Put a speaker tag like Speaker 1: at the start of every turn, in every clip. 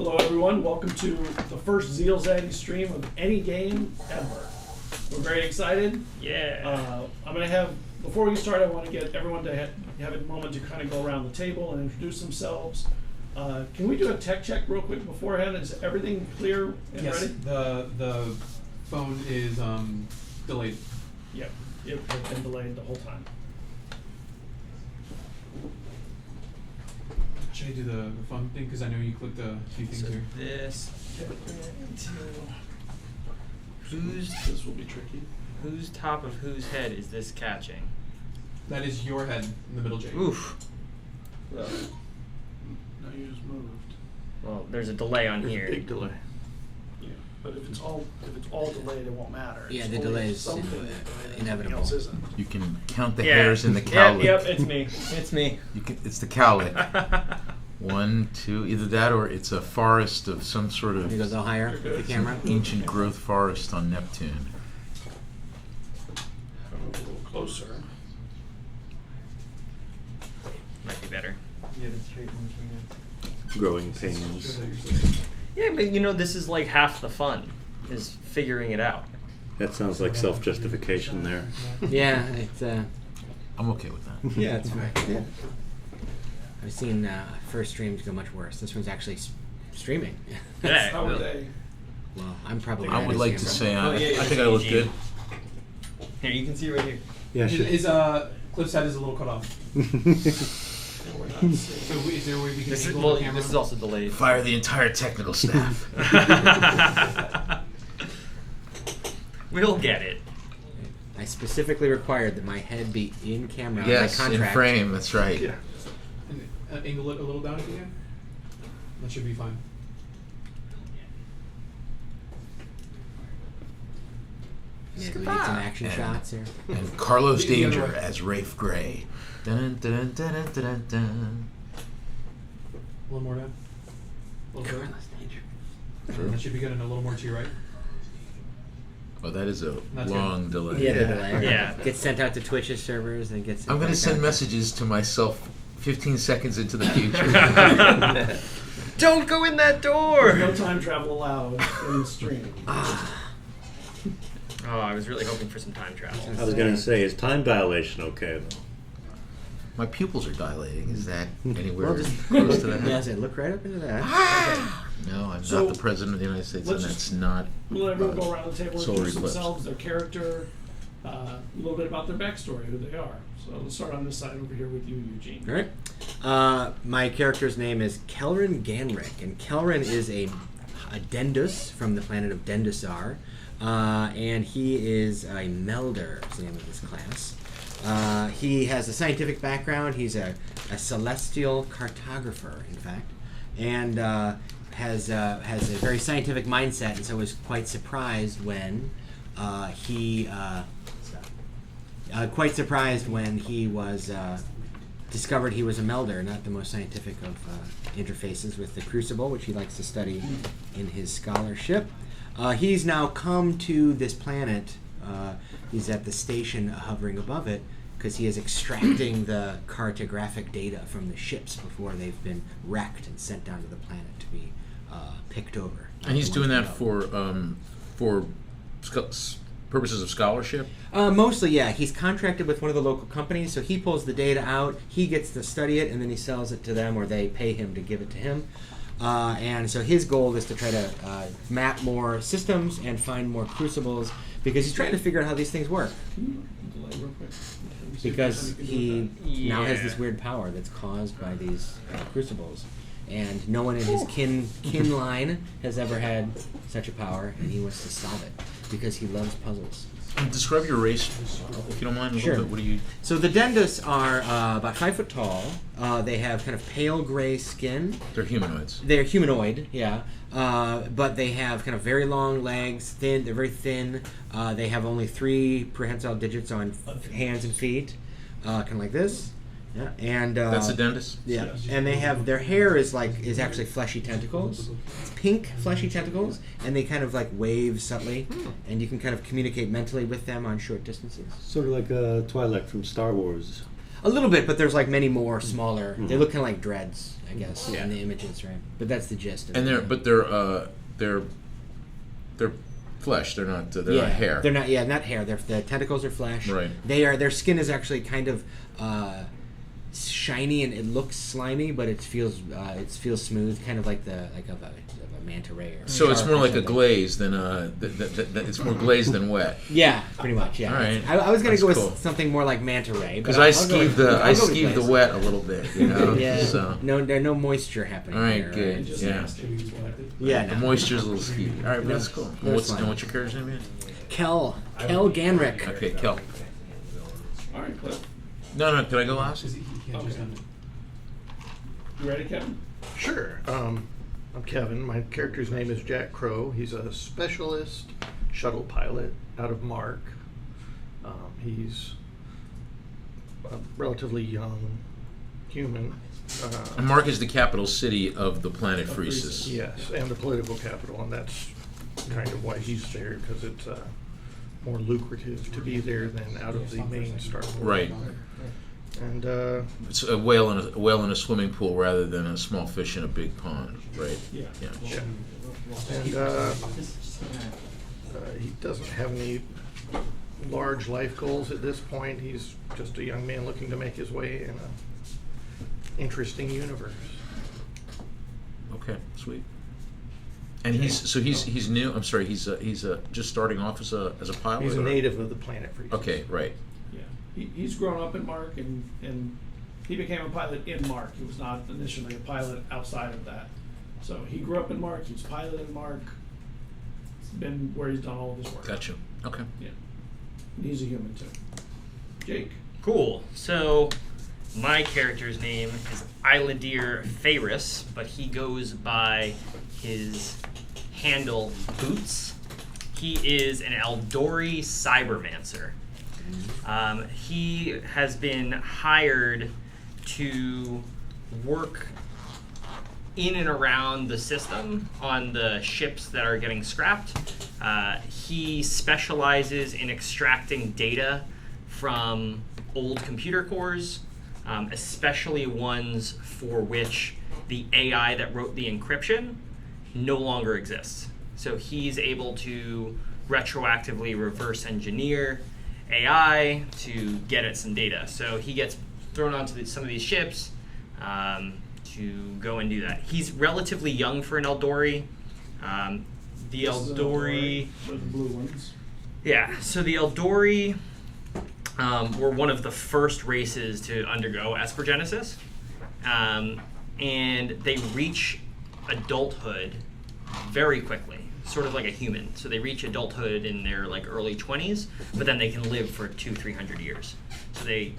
Speaker 1: Hello everyone, welcome to the first ZealZaddy stream of any game ever. We're very excited.
Speaker 2: Yeah.
Speaker 1: I'm going to have, before we start, I want to get everyone to have a moment to kind of go around the table and introduce themselves. Can we do a tech check real quick beforehand? Is everything clear and
Speaker 3: yes,
Speaker 1: ready?
Speaker 3: the phone is delayed.
Speaker 1: Yep, it's been delayed the whole time.
Speaker 3: Should I do the fun thing? Because I know you clicked a few things
Speaker 2: So
Speaker 3: here.
Speaker 2: this
Speaker 1: This will be tricky.
Speaker 2: whose top of whose head is this catching?
Speaker 3: That is your head in the middle, Jake.
Speaker 2: Oof.
Speaker 1: No, you just moved.
Speaker 2: Well, there's a delay on
Speaker 4: There's
Speaker 2: here.
Speaker 4: a big delay.
Speaker 1: Yeah, but if it's all delayed, it won't matter.
Speaker 5: Yeah,
Speaker 1: It's
Speaker 5: the
Speaker 1: only
Speaker 5: delay is
Speaker 1: something delayed and
Speaker 5: inevitable.
Speaker 1: Else isn't.
Speaker 4: You can count the
Speaker 2: Yeah.
Speaker 4: hairs in the cowlick.
Speaker 2: Yep, it's me. It's me.
Speaker 4: It's the cowlick. 1, 2, either that or it's a forest of some sort
Speaker 5: You go a
Speaker 4: of
Speaker 5: little higher with the camera.
Speaker 4: ancient growth forest on Neptune.
Speaker 1: A little closer.
Speaker 2: Might be better.
Speaker 3: Yeah, the straight one.
Speaker 4: Growing pains.
Speaker 2: Yeah, but you know, this is like half the fun, is figuring it out.
Speaker 6: That sounds like self-justification there.
Speaker 5: Yeah, it's
Speaker 4: I'm okay with that.
Speaker 5: yeah, it's fine. Yeah. I've seen first streams go much worse. This one's actually streaming.
Speaker 2: Yeah.
Speaker 1: How are they?
Speaker 5: Well, I'm probably.
Speaker 4: I would like to say I think I
Speaker 2: it's
Speaker 4: look
Speaker 2: PG.
Speaker 4: good.
Speaker 2: Here, you can see right here.
Speaker 6: Yeah,
Speaker 3: His Cliff's head is a little cut off.
Speaker 1: Yeah, we're not safe.
Speaker 3: So is there a way we can
Speaker 2: This is,
Speaker 3: angle
Speaker 2: well,
Speaker 3: the camera?
Speaker 2: this is also delayed.
Speaker 4: Fire the entire technical staff.
Speaker 2: We'll get it.
Speaker 5: I specifically required that my head be in camera.
Speaker 4: Yes,
Speaker 5: my
Speaker 4: in
Speaker 5: contract.
Speaker 4: frame. That's right.
Speaker 1: Yeah.
Speaker 3: And, angle it a little down if you can. That should be fine.
Speaker 5: Yeah, we need some action
Speaker 4: And-
Speaker 5: shots here.
Speaker 4: And Carlos
Speaker 3: The other
Speaker 4: Danger
Speaker 3: way.
Speaker 4: as Rafe Gray. Dun, dun, dun, dun, dun, dun.
Speaker 3: A little more down. A little further.
Speaker 4: Sure.
Speaker 3: That should be good, and a little more to your right.
Speaker 4: Oh, that is a
Speaker 3: Not too
Speaker 4: long delay.
Speaker 5: Yeah, the delay. Right?
Speaker 2: Yeah.
Speaker 5: Gets sent out to Twitch's servers and gets.
Speaker 4: I'm going to
Speaker 5: back
Speaker 4: send
Speaker 5: out.
Speaker 4: messages to myself 15 seconds into the future.
Speaker 2: Don't go in that door!
Speaker 1: No time travel allowed in the stream.
Speaker 2: Oh, I was really hoping for some time travel.
Speaker 6: I was going to say, is time dilation okay, though?
Speaker 4: My pupils are dilating. Is that anywhere
Speaker 5: Well, just
Speaker 4: close to that?
Speaker 5: Yeah, I said, look right up into that.
Speaker 4: No, I'm
Speaker 1: So,
Speaker 4: not the president of the United States, and
Speaker 1: let's
Speaker 4: that's
Speaker 1: just-
Speaker 4: not.
Speaker 1: We'll let everyone go around the table and
Speaker 4: Solar
Speaker 1: introduce
Speaker 4: eclipse.
Speaker 1: themselves, their character, a little bit about their backstory, who they are. So let's start on this side over here with you, Eugene.
Speaker 5: All right. My character's name is Kelrin Ganrick, and Kelrin is a Dendus from the planet of Dendusar, and he is a Melder, is the name of his class. He has a scientific background. He's a celestial cartographer, in fact, and has a very scientific mindset, and so was quite surprised when he was discovered he was a Melder, not the most scientific of interfaces with the Crucible, which he likes to study in his scholarship. He's now come to this planet. He's at the station hovering above it because he is extracting the cartographic data from the ships before they've been wrecked and sent down to the planet to be picked over.
Speaker 4: And he's
Speaker 5: The
Speaker 4: doing
Speaker 5: ones
Speaker 4: that
Speaker 5: we know.
Speaker 4: for purposes of scholarship.
Speaker 5: Mostly, yeah. He's contracted with one of the local companies, so he pulls the data out, he gets to study it, and then he sells it to them, or they pay him to give it to him. And so his goal is to try to map more systems and find more crucibles, because he's trying to figure out how these things work.
Speaker 1: Delay real quick.
Speaker 5: Because he now has
Speaker 2: Yeah.
Speaker 5: this weird power that's caused by these crucibles. And no one in his kin line has ever had such a power, and he wants to solve it, because he loves puzzles.
Speaker 4: And describe your race, if you don't mind. A
Speaker 5: Sure.
Speaker 4: little bit. What do you?
Speaker 5: So the Dendus are about 5 foot tall. They have kind of pale gray skin.
Speaker 4: They're humanoids.
Speaker 5: They're humanoid, yeah. But they have kind of very long legs, thin. They're very thin. They have only 3 prehensile digits on hands and feet, kind of like this. Yeah, and
Speaker 4: That's a dentist.
Speaker 5: yeah, and they have their hair is actually fleshy tentacles. It's pink fleshy tentacles, and they kind of like wave subtly, and you can kind of communicate mentally with them on short distances.
Speaker 6: Sort of like Twilight from Star Wars.
Speaker 5: A little bit, but there's like many more smaller. They look kind of like dreads, I guess,
Speaker 6: Yeah.
Speaker 5: in the images, right? But that's the gist. Of
Speaker 4: And
Speaker 5: it.
Speaker 4: they're flesh. They're not hair.
Speaker 5: They're not. Yeah, not hair. The tentacles are flesh.
Speaker 4: Right.
Speaker 5: They are. Their skin is actually kind of shiny and it looks slimy, but it feels smooth, kind of like of a manta ray. Or
Speaker 4: So it's
Speaker 5: shark
Speaker 4: more
Speaker 5: or
Speaker 4: like a
Speaker 5: something.
Speaker 4: glaze than it's more glazed than wet.
Speaker 5: Yeah, pretty much. Yeah.
Speaker 4: All right.
Speaker 5: I was gonna
Speaker 4: That's
Speaker 5: go
Speaker 4: cool.
Speaker 5: with something more like manta ray,
Speaker 4: Because
Speaker 5: but
Speaker 4: I
Speaker 5: I'll go with-
Speaker 4: skeeve the
Speaker 5: I'll go with
Speaker 4: the
Speaker 5: glaze.
Speaker 4: wet a little bit, you know.
Speaker 5: Yeah.
Speaker 4: So
Speaker 5: There's no moisture happening.
Speaker 4: all right,
Speaker 5: here,
Speaker 4: good.
Speaker 5: right?
Speaker 1: Just
Speaker 4: Yeah.
Speaker 1: nasty.
Speaker 5: Yeah.
Speaker 4: The
Speaker 5: No.
Speaker 4: moisture's a little skeevy. All right, but that's cool.
Speaker 5: That's
Speaker 4: What's
Speaker 5: fine.
Speaker 4: your character's name again?
Speaker 5: Kel Ganrick.
Speaker 4: Okay, Kel.
Speaker 1: All right, Cliff.
Speaker 4: No. Can I go last?
Speaker 3: He can't just
Speaker 1: Okay. You ready, Kevin?
Speaker 7: Sure. I'm Kevin. My character's name is Jack Crow. He's a specialist shuttle pilot out of Mark. He's a relatively young human.
Speaker 4: And Mark is the capital city of the planet Phreesis.
Speaker 7: Yes, and the political capital, and that's kind of why he's there, because it's more lucrative to be there than out of the main starport.
Speaker 4: Right.
Speaker 7: And
Speaker 4: It's a whale in a swimming pool rather than a small fish in a big pond, right?
Speaker 1: Yeah.
Speaker 4: Yeah.
Speaker 7: and he doesn't have any large life goals at this point. He's just a young man looking to make his way in an interesting universe.
Speaker 4: Okay, sweet. And he's new. I'm sorry. He's just starting off as a pilot.
Speaker 7: He's a
Speaker 4: or-
Speaker 7: native of the planet Freeze.
Speaker 4: Okay, right.
Speaker 1: Yeah. He's grown up in Mark, and he became a pilot in Mark. He was not initially a pilot outside of that. So he grew up in Mark. He was pilot in Mark. It's been where he's done all of his work.
Speaker 4: Gotcha. Okay.
Speaker 1: Yeah. And he's a human too. Jake.
Speaker 2: Cool. So my character's name is Iladir Ferris, but he goes by his handle Boots. He is an Eldori cybermancer. He has been hired to work in and around the system on the ships that are getting scrapped. He specializes in extracting data from old computer cores, especially ones for which the AI that wrote the encryption no longer exists. So he's able to retroactively reverse engineer AI to get at some data. So he gets thrown onto some of these ships to go and do that. He's relatively young for an Eldori. The
Speaker 1: This is an
Speaker 2: Eldori...
Speaker 1: With the blue ones.
Speaker 2: Yeah, so the Eldori were one of the first races to undergo Esper Genesis. And they reach adulthood very quickly, sort of like a human. So they reach adulthood in their early 20s, but then they can live for 200-300 years. So they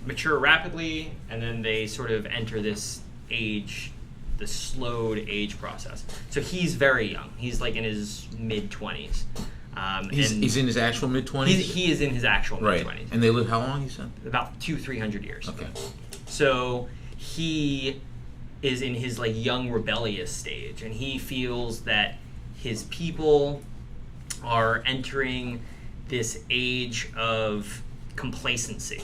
Speaker 2: mature rapidly, and then they sort of enter this age, the slowed age process. So he's very young. He's in his mid-20s.
Speaker 4: He's in his actual mid-20s?
Speaker 2: He is in his actual
Speaker 4: Right.
Speaker 2: mid-20s.
Speaker 4: And they live how long, you said?
Speaker 2: About 200-300 years.
Speaker 4: Okay.
Speaker 2: So he is in his young rebellious stage, and he feels that his people are entering this age of complacency.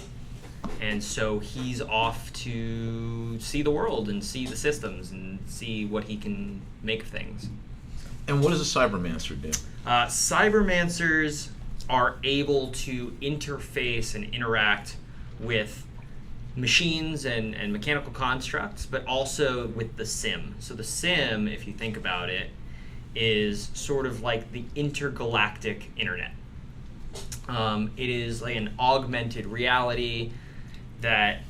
Speaker 2: And so he's off to see the world and see the systems and see what he can make of things.
Speaker 4: And what does a cybermancer do?
Speaker 2: Cybermancers are able to interface and interact with machines and mechanical constructs, but also with the sim. So the sim, if you think about it, is sort of like the intergalactic internet. It is like an augmented reality that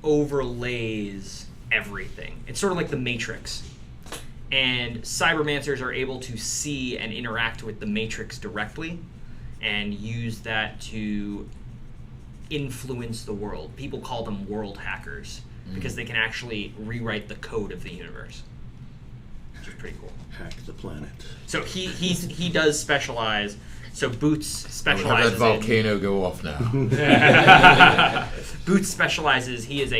Speaker 2: overlays everything. It's sort of like the Matrix. And cybermancers are able to see and interact with the Matrix directly and use that to influence the world. People call them world hackers because they can actually rewrite the code of the universe, which is pretty cool.
Speaker 6: Hack the planet.
Speaker 2: So he does specialize. So Boots
Speaker 4: Have
Speaker 2: specializes
Speaker 4: that volcano go off now.
Speaker 2: Boots specializes. He is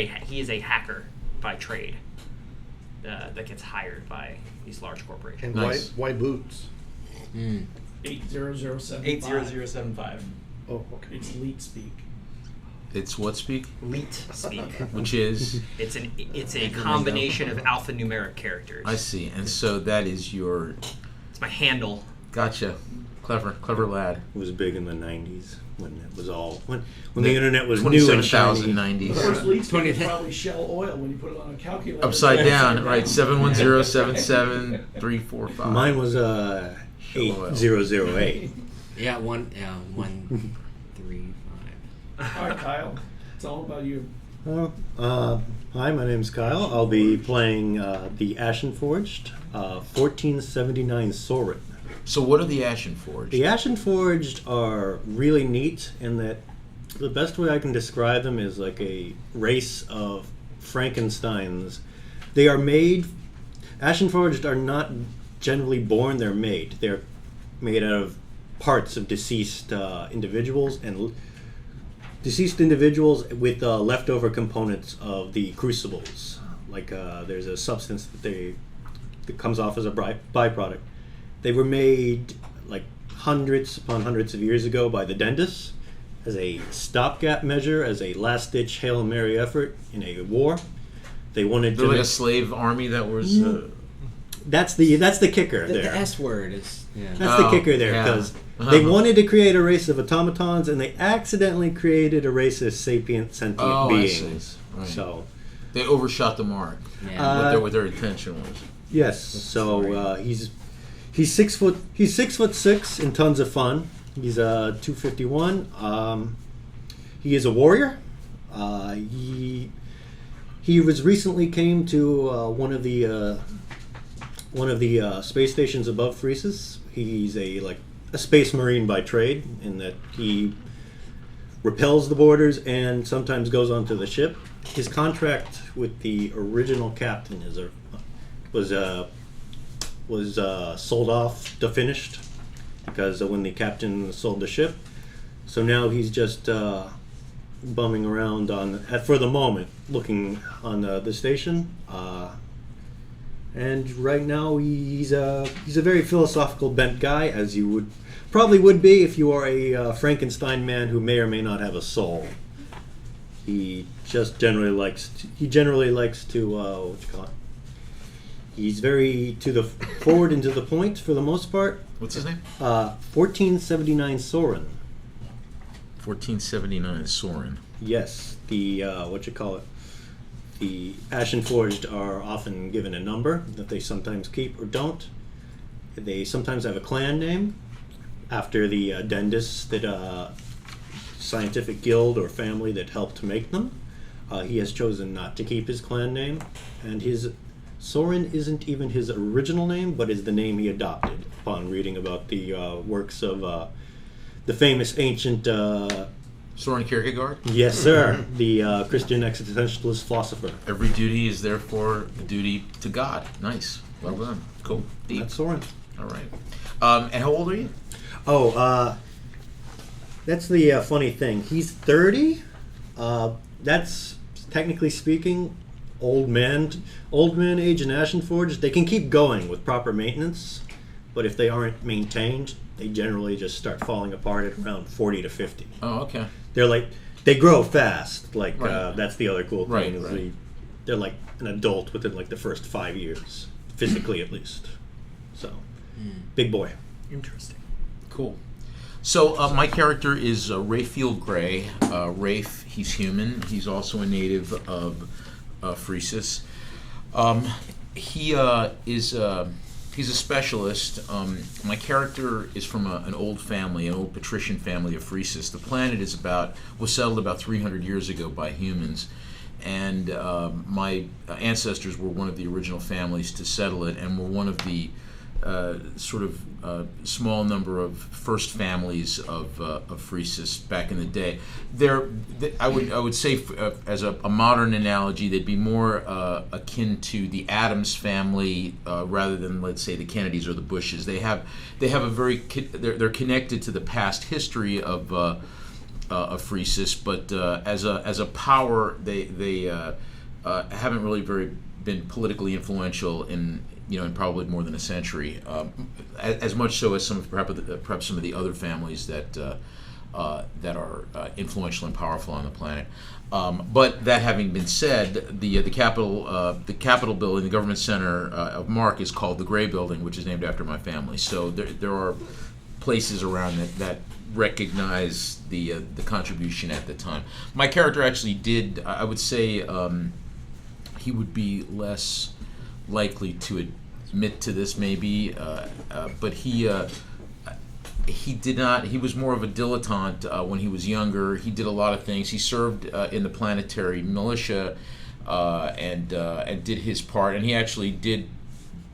Speaker 2: a hacker by trade that gets hired by these large corporations.
Speaker 7: And
Speaker 4: Nice.
Speaker 7: why boots?
Speaker 1: 80075.
Speaker 2: 80075.
Speaker 7: Oh, okay.
Speaker 1: It's leet speak.
Speaker 4: It's what speak?
Speaker 2: Leet speak.
Speaker 4: Which is?
Speaker 2: It's a combination of alphanumeric characters.
Speaker 4: I see. And so that is your...
Speaker 2: It's my handle.
Speaker 4: Gotcha. Clever lad.
Speaker 6: It was big in the 90s when it was all when the internet was new and
Speaker 4: 27,090.
Speaker 1: The first lead speak is probably Shell Oil when you put it on a calculator.
Speaker 4: Upside down, right? 71077-345.
Speaker 6: Mine was 8008.
Speaker 5: Yeah, 135.
Speaker 1: All right, Kyle. It's all about you.
Speaker 6: Hi, my name's Kyle. I'll be playing the Ashenforged, 1479 Sorin.
Speaker 4: So what are the Ashenforged?
Speaker 6: The Ashenforged are really neat in that the best way I can describe them is like a race of Frankensteins. They are made... Ashenforged are not generally born, they're made. They're made out of parts of deceased individuals and deceased individuals with leftover components of the crucibles. Like there's a substance that comes off as a byproduct. They were made like hundreds upon hundreds of years ago by the DandD as a stopgap measure, as a last-ditch Hail Mary effort in a war. They wanted
Speaker 4: They're
Speaker 6: to
Speaker 4: like a slave army that was...
Speaker 6: that's the kicker
Speaker 5: The
Speaker 6: there.
Speaker 5: S word is. Yeah.
Speaker 6: That's the kicker there,
Speaker 4: yeah.
Speaker 6: because they wanted to create a race of automatons, and they accidentally created a race of sapient sentient beings.
Speaker 4: Right.
Speaker 6: So,
Speaker 4: They overshot the mark.
Speaker 5: Yeah.
Speaker 4: What their intention was.
Speaker 6: yes. So he's 6 foot. He's 6'6" and tons of fun. He's 251. He is a warrior. He was recently came to one of the space stations above Phreesis. He's a space marine by trade, in that he repels the borders and sometimes goes onto the ship. His contract with the original captain was sold off to finished, because when the captain sold the ship. So now he's just bumming around for the moment, looking on the station. And right now he's a very philosophical bent guy, as you probably would be if you are a Frankenstein man who may or may not have a soul. He just generally likes to what you call it? He's very forward and to the point for the most part.
Speaker 4: What's his name?
Speaker 6: 1479 Sorin.
Speaker 4: 1479 Sorin.
Speaker 6: Yes, the the Ashenforged are often given a number that they sometimes keep or don't. They sometimes have a clan name after the DandD, that scientific guild or family that helped to make them. He has chosen not to keep his clan name, and his Sorin isn't even his original name, but is the name he adopted upon reading about the works of the famous ancient...
Speaker 4: Soren Kierkegaard?
Speaker 6: Yes, sir. The Christian existentialist philosopher.
Speaker 4: Every duty is therefore a duty to God. Nice. Well done. Cool. Deep.
Speaker 6: That's Sorin.
Speaker 4: All right. And how old are you?
Speaker 6: Oh, that's the funny thing. He's 30. That's, technically speaking, old man age in Ashenforged. They can keep going with proper maintenance, but if they aren't maintained, they generally just start falling apart at around 40 to 50.
Speaker 4: Oh, okay.
Speaker 6: They grow fast.
Speaker 4: Right.
Speaker 6: That's the other cool thing.
Speaker 4: Right,
Speaker 6: is
Speaker 4: right.
Speaker 6: They're like an adult within the first 5 years, physically at least. So, big boy.
Speaker 2: Interesting.
Speaker 4: Cool. So my character is Raphael Gray. Rafe, he's human. He's also a native of Phreesis. He's a specialist. My character is from an old family, an old patrician family of Phreesis. The planet was settled about 300 years ago by humans, and my ancestors were one of the original families to settle it, and were one of the small number of first families of Phreesis back in the day. I would say, as a modern analogy, they'd be more akin to the Addams family rather than, let's say, the Kennedys or the Bushes. They have a they're connected to the past history of Phreesis, but as a power, they haven't really been politically influential in probably more than a century, as much so as perhaps some of the other families that that are influential and powerful on the planet. But that having been said, the Capitol building, the government center of Mark, is called the Gray Building, which is named after my family. So there are places around that recognize the contribution at the time. My character actually did, I would say, he would be less likely to admit to this maybe, but he did not. He was more of a dilettante when he was younger. He did a lot of things. He served in the planetary militia and did his part. And he actually did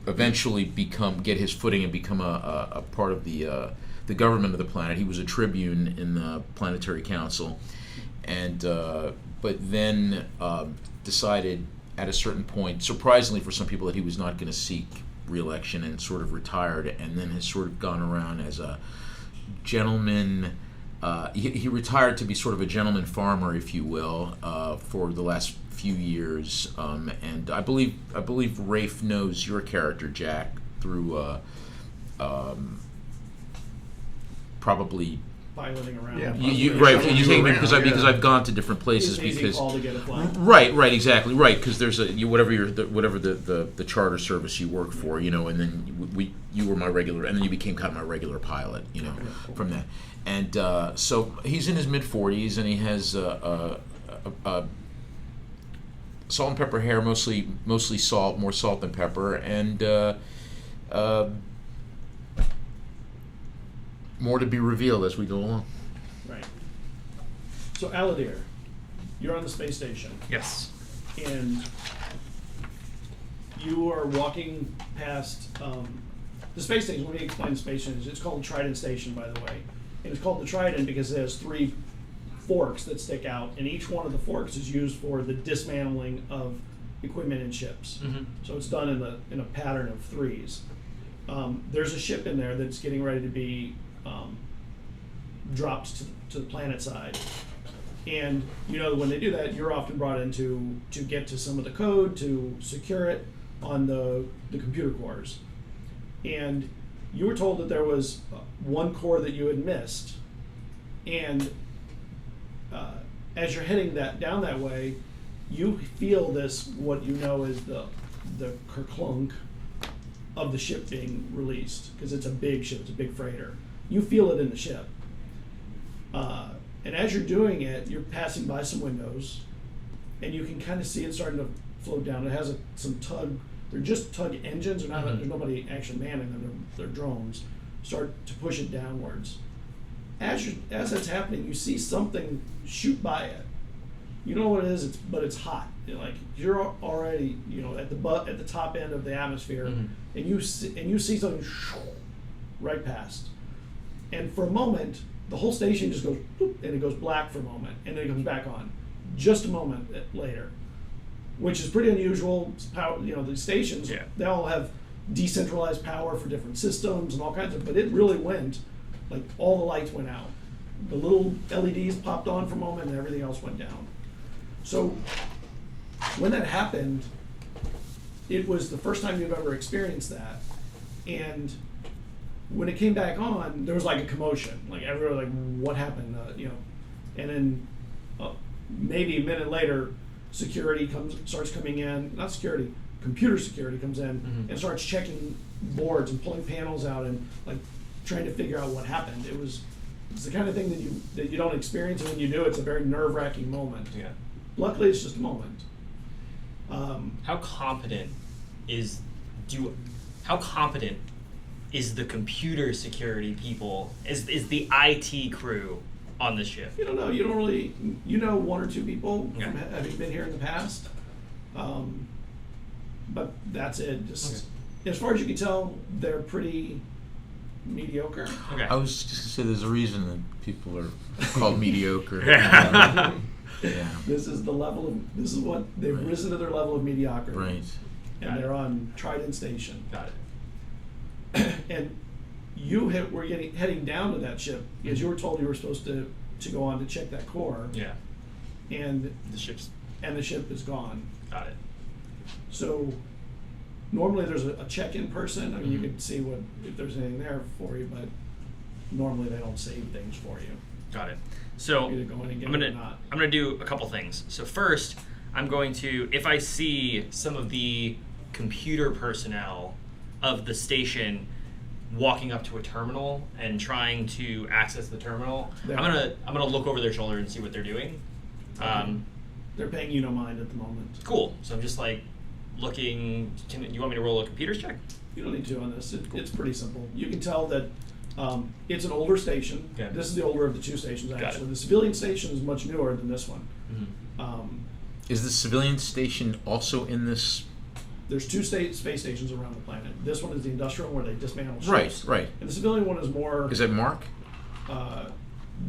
Speaker 4: eventually get his footing and become a part of the government of the planet. He was a tribune in the Planetary Council, and but then decided at a certain point, surprisingly for some people, that he was not going to seek re-election, and sort of retired, and then has sort of gone around as a gentleman. He retired to be sort of a gentleman farmer, if you will, for the last few years. And I believe Rafe knows your character, Jack, through probably.
Speaker 1: Piloting around.
Speaker 7: Yeah.
Speaker 4: Right, you take me
Speaker 7: around,
Speaker 4: because
Speaker 7: yeah.
Speaker 4: I've gone to different places
Speaker 1: It's an easy
Speaker 4: because.
Speaker 1: call to get a flight.
Speaker 4: Right, exactly, right. Because there's whatever the charter service you work for, and then you were my regular, and then you became kind of my regular pilot, from that. And so he's in his mid-40s, and he has salt and pepper hair, mostly salt, more salt than pepper, and more to be revealed as we go along.
Speaker 1: Right. So Aladir, you're on the space station,
Speaker 2: Yes.
Speaker 1: and you are walking past the space station. Let me explain the space station. It's called Trident Station, by the way. And it's called the Trident because it has 3 forks that stick out, and each one of the forks is used for the dismantling of equipment and ships.
Speaker 2: Mm-hmm.
Speaker 1: So it's done in a pattern of 3s. There's a ship in there that's getting ready to be dropped to the planet side. And when they do that, you're often brought in to get to some of the code, to secure it on the computer cores. And you were told that there was one core that you had missed. And as you're heading down that way, you feel this, what you know is the kerclunk of the ship being released, because it's a big ship, it's a big freighter. You feel it in the ship. And as you're doing it, you're passing by some windows, and you can kind of see it starting to float down. It has some tug. They're just tug engines. There's nobody actually manning them. They're drones. Start to push it downwards. As that's happening, you see something shoot by it. You don't know what it is, but it's hot. You're already at the top end of the atmosphere, and you see something right past. And for a moment, the whole station just goes boop, and it goes black for a moment, and then it comes back on, just a moment later, which is pretty unusual. Power, the stations, they all have decentralized power for different systems and all kinds of. But it really went, all the lights went out, the little LEDs popped on for a moment, and everything else went down. So when that happened, it was the first time you've ever experienced that, and when it came back on, there was a commotion. Everyone was what happened? And then maybe a minute later, security starts coming in. Not security, computer security comes in and starts checking boards and pulling panels out and trying to figure out what happened. It's the kind of thing that you don't experience, and when you do, it's a very nerve-wracking moment.
Speaker 2: Yeah.
Speaker 1: Luckily, it's just a moment.
Speaker 2: How competent is the computer security people? Is the IT crew on the ship?
Speaker 1: You don't know. You don't really. 1 or 2 people
Speaker 2: Yeah.
Speaker 1: from having been here in the past, but that's it. Just as far as you can tell, they're pretty mediocre.
Speaker 2: Okay.
Speaker 4: I was just going to say there's a reason that people are called mediocre.
Speaker 2: Yeah.
Speaker 4: Yeah.
Speaker 1: This is what they've
Speaker 4: Right.
Speaker 1: risen to their level of mediocrity.
Speaker 4: Right.
Speaker 1: And they're on Trident Station.
Speaker 2: Got it.
Speaker 1: And you were heading down to that ship because you were told you were supposed to go on to check that core.
Speaker 2: Yeah.
Speaker 1: And
Speaker 2: The ship's
Speaker 1: the ship is gone.
Speaker 2: got it.
Speaker 1: So normally there's a check-in person. I mean, you can see if there's anything there for you, but normally they don't save things for you.
Speaker 2: Got it. So
Speaker 1: Either go in and get
Speaker 2: I'm
Speaker 1: it or
Speaker 2: gonna
Speaker 1: not.
Speaker 2: I'm gonna do a couple things. So first, I'm going to, if I see some of the computer personnel of the station walking up to a terminal and trying to access the terminal,
Speaker 1: Yeah.
Speaker 2: I'm gonna look over their shoulder and see what they're doing.
Speaker 1: Okay. They're paying you no mind at the moment.
Speaker 2: Cool. So I'm just like looking. You want me to roll a computers check?
Speaker 1: You don't need to on this. It's pretty simple. You can tell that it's an older station.
Speaker 2: Okay.
Speaker 1: This is the older of the two stations,
Speaker 2: Got
Speaker 1: actually.
Speaker 2: it.
Speaker 1: The civilian station is much newer than this one.
Speaker 4: Is the civilian station also in this?
Speaker 1: There's two space stations around the planet. This one is the industrial one where they dismantle ships.
Speaker 4: Right.
Speaker 1: And the civilian one is more.
Speaker 4: Is that Mark?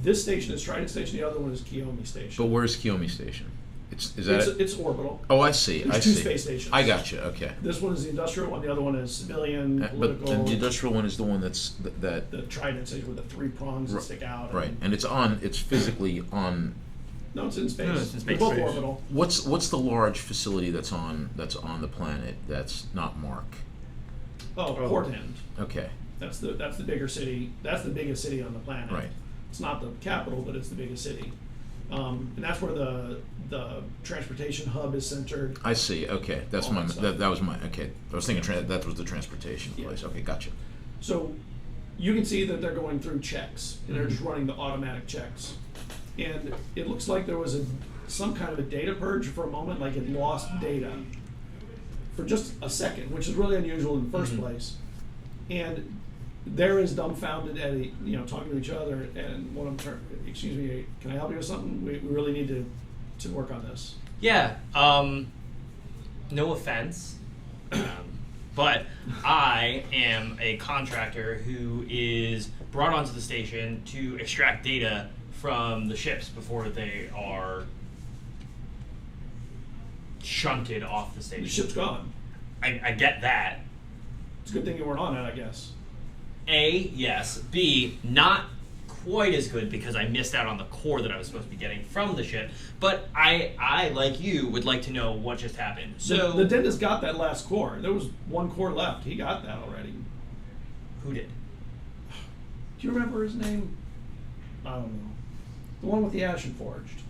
Speaker 1: This station is Trident Station. The other one is Kiyomi Station.
Speaker 4: But where's Kiyomi Station? Is that it?
Speaker 1: It's orbital.
Speaker 4: Oh, I see.
Speaker 1: There's
Speaker 4: I
Speaker 1: two
Speaker 4: see.
Speaker 1: space stations.
Speaker 4: I got you. Okay.
Speaker 1: This one is the industrial one. The other one is civilian,
Speaker 4: But
Speaker 1: political.
Speaker 4: the industrial one is the one that's that.
Speaker 1: The Trident Station with the three prongs that stick out.
Speaker 4: Right, and it's physically on.
Speaker 1: No, it's in space.
Speaker 2: No, it's in
Speaker 1: They're
Speaker 2: space.
Speaker 1: both
Speaker 2: Space.
Speaker 1: orbital.
Speaker 4: What's the large facility that's on the planet that's not Mark?
Speaker 1: Oh, Portland.
Speaker 4: Okay.
Speaker 1: That's the bigger city. That's the biggest city on the planet.
Speaker 4: Right.
Speaker 1: It's not the capital, but it's the biggest city. And that's where the transportation hub is centered.
Speaker 4: I see. Okay, that's
Speaker 1: All
Speaker 4: my
Speaker 1: that stuff.
Speaker 4: that was my okay. I was thinking that was the transportation
Speaker 1: Yeah.
Speaker 4: place. Okay, gotcha.
Speaker 1: So you can see that they're going through checks, and they're just running the automatic checks. And it looks like there was some kind of a data purge for a moment, like it lost data for just a second, which is really unusual in the first place. And they're as dumbfounded at talking to each other. And what excuse me, can I help you with something? We really need to work on this.
Speaker 2: Yeah. No offense, but I am a contractor who is brought onto the station to extract data from the ships before they are shunted off the station.
Speaker 1: The ship's gone.
Speaker 2: I get that.
Speaker 1: It's a good thing you weren't on it, I guess.
Speaker 2: A, yes. B, not quite as good because I missed out on the core that I was supposed to be getting from the ship. But I like you, would like to know what just happened. So
Speaker 1: the dentist got that last core. There was one core left. He got that already.
Speaker 2: who did?
Speaker 1: Do you remember his name? I don't know. The one with the Ashen Forged.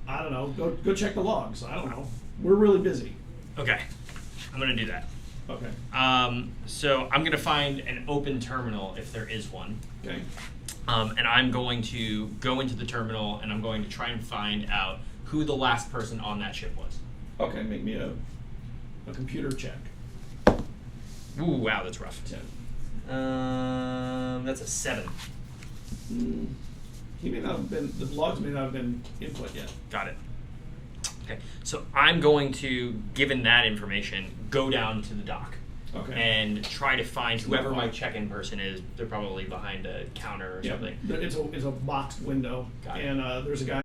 Speaker 1: I don't know. Go check the logs. I don't know. We're really busy.
Speaker 2: Okay, I'm gonna do that.
Speaker 1: Okay.
Speaker 2: So I'm gonna find an open terminal if there is one.
Speaker 1: Okay.
Speaker 2: And I'm going to go into the terminal and I'm going to try and find out who the last person on that ship was.
Speaker 1: Okay. Make me a computer check.
Speaker 2: Ooh, wow, that's rough.
Speaker 1: 10.
Speaker 2: That's a 7.
Speaker 1: He may not have been. The logs may not have been input yet.
Speaker 2: Got it. Okay, so I'm going to, given that information, go down to the dock.
Speaker 1: Okay.
Speaker 2: And try to find whoever my check-in person is. They're probably behind a counter or
Speaker 1: Yeah.
Speaker 2: something.
Speaker 1: It's a boxed window,
Speaker 2: Got it.
Speaker 1: and there's a guy